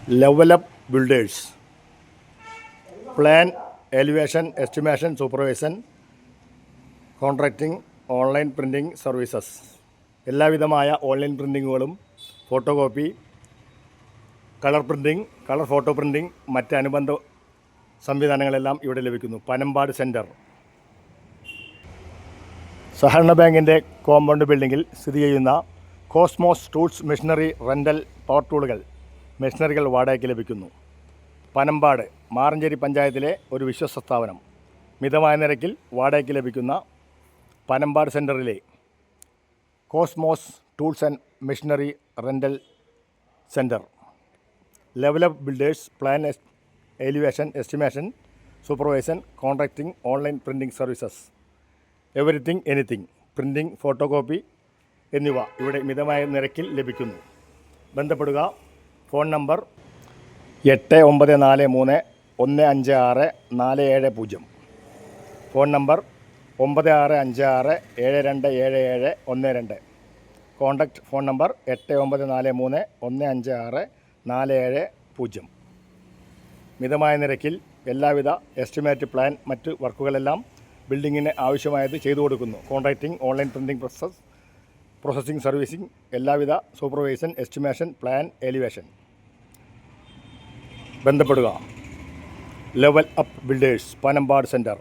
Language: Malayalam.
Level Up Builders. Plan, elevation, estimation, supervision, contracting, online printing services. എല്ലാവിധമായ ഓൺലൈൻ പ്രിൻറ്റിങ്ങുകളും photocopy, colour printing, colour photo printing, മറ്റ് അനുബന്ധ സംവിധാനങ്ങളെല്ലാം ഇവിടെ ലഭിക്കുന്നു. പനമ്പാട് സെൻറ്റർ സഹകരണ ബാങ്കിൻ്റെ കോമ്പൗണ്ട് ബിൽഡിങ്ങിൽ സ്ഥിതി ചെയ്യുന്ന Cosmos tools machinery rental power ടൂളുകൾ, മെഷീനറികൾ വാടകയ്ക്ക് ലഭിക്കുന്നു. പനമ്പാട് മാറഞ്ചേരി പഞ്ചായത്തിലെ ഒരു വിശ്വസ്ത സ്ഥാപനം. മിതമായ നിരക്കിൽ വാടകയ്ക്ക് ലഭിക്കുന്ന പനമ്പാട് സെൻറ്ററിലെ Cosmos tools and machinery rental centre. Level up builders. Plan, elevation, estimation, supervision, contracting, online printing services. Everything anything. Printing, photocopy എന്നിവ ഇവിടെ മിതമായ നിരക്കിൽ ലഭിക്കുന്നു. ബന്ധപ്പെടുക. Phone number 8943156470. Phone number 9656727712. Contact phone number 8943156470. മിതമായ നിരക്കിൽ എല്ലാവിധ എസ്റ്റിമേറ്റ്, പ്ലാൻ, മറ്റ് വർക്കുകളെല്ലാം ബിൽഡിങ്ങിന് ആവശ്യമായത് ചെയ്തു കൊടുക്കുന്നു. Contracting, online printing processing, servicing, എല്ലാവിധ സൂപ്പർവൈസൻ, എസ്റ്റിമേഷൻ, പ്ലാൻ, എലിവേഷൻ. ബന്ധപ്പെടുക. Level up builders, Panambad centre.